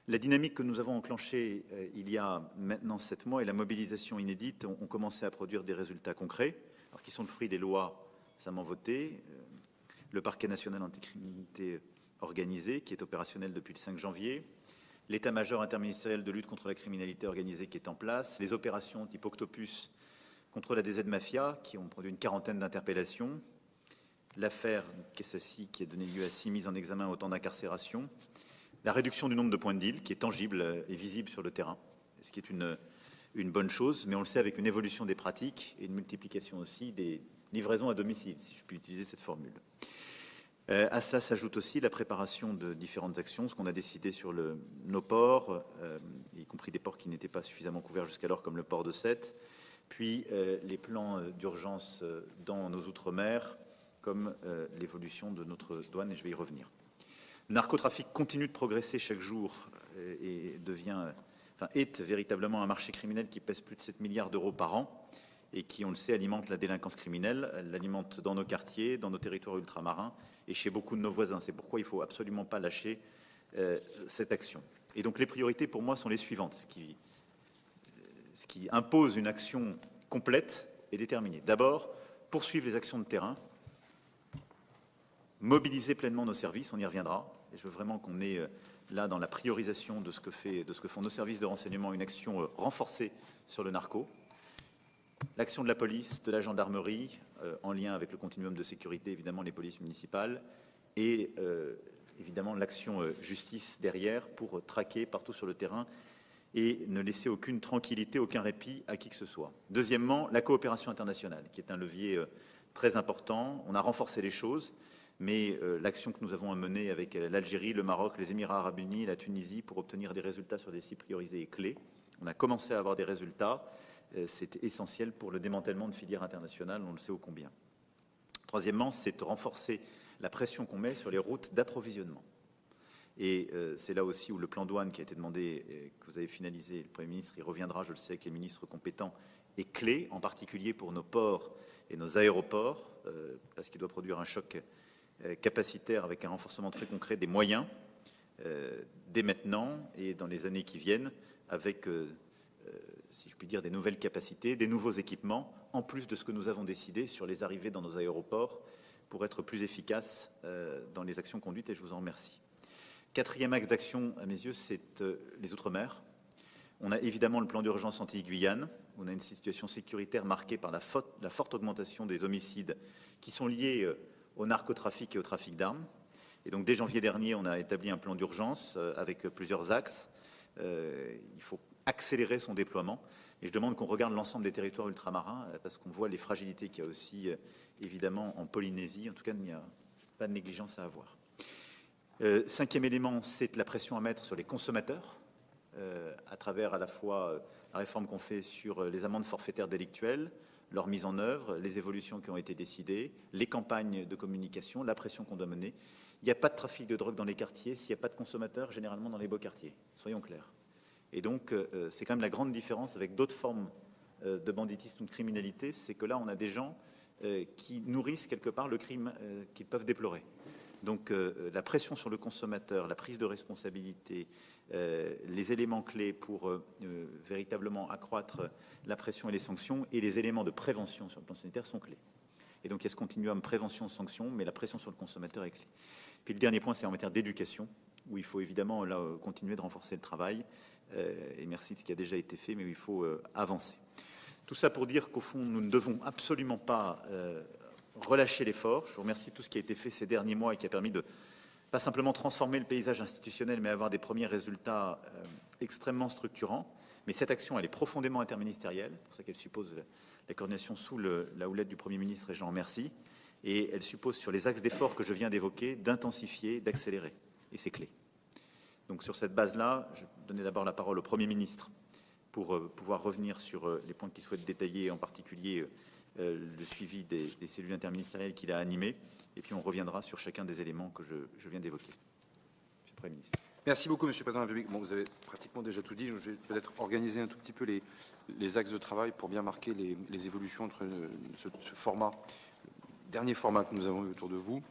La dynamique que nous avons enclenchée il y a maintenant 7 mois et la mobilisation inédite ont commencé à produire des résultats concrets, alors qui sont le fruit des lois récemment votées. Le parquet national anticriminalité organisé, qui est opérationnel depuis le 5 janvier, l'état-major interministériel de lutte contre la criminalité organisée qui est en place, les opérations type Octopus contre la DZ Mafia, qui ont produit une quarantaine d'interpellations, l'affaire Kessassi, qui a donné lieu à 6 mises en examen, autant d'incarcérations, la réduction du nombre de points de deal, qui est tangible et visible sur le terrain, ce qui est une bonne chose, mais on le sait avec une évolution des pratiques et une multiplication aussi des livraisons à domicile, si je puis utiliser cette formule. À cela s'ajoute aussi la préparation de différentes actions, ce qu'on a décidé sur nos ports, y compris des ports qui n'étaient pas suffisamment couverts jusqu'alors, comme le port de Sète, puis les plans d'urgence dans nos outre-mer, comme l'évolution de notre douane, et je vais y revenir. Le narcotrafic continue de progresser chaque jour et est véritablement un marché criminel qui pèse plus de 7 milliards d'euros par an et qui, on le sait, alimente la délinquance criminelle. Elle l'alimente dans nos quartiers, dans nos territoires ultramarins et chez beaucoup de nos voisins. C'est pourquoi il ne faut absolument pas lâcher cette action. Et donc les priorités pour moi sont les suivantes, ce qui impose une action complète et déterminée. D'abord, poursuivre les actions de terrain, mobiliser pleinement nos services, on y reviendra. Et je veux vraiment qu'on ait là, dans la priorisation de ce que font nos services de renseignement, une action renforcée sur le narco. L'action de la police, de la gendarmerie, en lien avec le continuum de sécurité, évidemment les polices municipales, et évidemment l'action justice derrière pour traquer partout sur le terrain et ne laisser aucune tranquillité, aucun répit à qui que ce soit. Deuxièmement, la coopération internationale, qui est un levier très important. On a renforcé les choses, mais l'action que nous avons à mener avec l'Algérie, le Maroc, les Émirats arabes unis, la Tunisie, pour obtenir des résultats sur des sites priorisés est clé. On a commencé à avoir des résultats. C'est essentiel pour le démantèlement de filières internationales, on le sait ô combien. Troisièmement, c'est de renforcer la pression qu'on met sur les routes d'approvisionnement. Et c'est là aussi où le plan douane qui a été demandé, et que vous avez finalisé, le Premier ministre y reviendra, je le sais, avec les ministres compétents, est clé, en particulier pour nos ports et nos aéroports, parce qu'il doit produire un choc capacitaire avec un renforcement très concret des moyens, dès maintenant et dans les années qui viennent, avec, si je puis dire, des nouvelles capacités, des nouveaux équipements, en plus de ce que nous avons décidé sur les arrivées dans nos aéroports, pour être plus efficaces dans les actions conduites, et je vous en remercie. Quatrième axe d'action, à mes yeux, c'est les Outre-mer. On a évidemment le plan d'urgence anti-Guyane. On a une situation sécuritaire marquée par la forte augmentation des homicides qui sont liés au narcotrafic et au trafic d'armes. Et donc, dès janvier dernier, on a établi un plan d'urgence avec plusieurs axes. Il faut accélérer son déploiement. Et je demande qu'on regarde l'ensemble des territoires ultramarins parce qu'on voit les fragilités qu'il y a aussi, évidemment, en Polynésie. En tout cas, il n'y a pas de négligence à avoir. Cinquième élément, c'est la pression à mettre sur les consommateurs à travers à la fois la réforme qu'on fait sur les amendes forfaitaires délictuelles, leur mise en œuvre, les évolutions qui ont été décidées, les campagnes de communication, la pression qu'on doit mener. Il n'y a pas de trafic de drogue dans les quartiers s'il n'y a pas de consommateurs, généralement dans les beaux quartiers, soyons clairs. Et donc, c'est quand même la grande différence avec d'autres formes de banditisme ou de criminalité, c'est que là, on a des gens qui nourrissent quelque part le crime qu'ils peuvent déplorer. Donc la pression sur le consommateur, la prise de responsabilité, les éléments clés pour véritablement accroître la pression et les sanctions et les éléments de prévention sur le plan sanitaire sont clés. Et donc il y a ce continuum prévention-sanction, mais la pression sur le consommateur est clé. Puis le dernier point, c'est en matière d'éducation, où il faut évidemment là, continuer de renforcer le travail. Et merci de ce qui a déjà été fait, mais où il faut avancer. Tout ça pour dire qu'au fond, nous ne devons absolument pas relâcher l'effort. Je vous remercie de tout ce qui a été fait ces derniers mois et qui a permis de pas simplement transformer le paysage institutionnel, mais avoir des premiers résultats extrêmement structurants. Mais cette action, elle est profondément interministérielle, c'est pour ça qu'elle suppose la coordination sous la houlette du Premier ministre, et j'en remercie. Et elle suppose, sur les axes d'effort que je viens d'évoquer, d'intensifier, d'accélérer. Et c'est clé. Donc sur cette base-là, je vais donner d'abord la parole au Premier ministre pour pouvoir revenir sur les points qu'il souhaite détailler, en particulier le suivi des cellules interministérielles qu'il a animées, et puis on reviendra sur chacun des éléments que je viens d'évoquer. Monsieur le Premier ministre. Merci beaucoup, Monsieur le Président de la République. Bon, vous avez pratiquement déjà tout dit. Je vais peut-être organiser un tout petit peu les axes de travail pour bien marquer les évolutions entre ce format, le dernier format que nous avons eu autour de vous,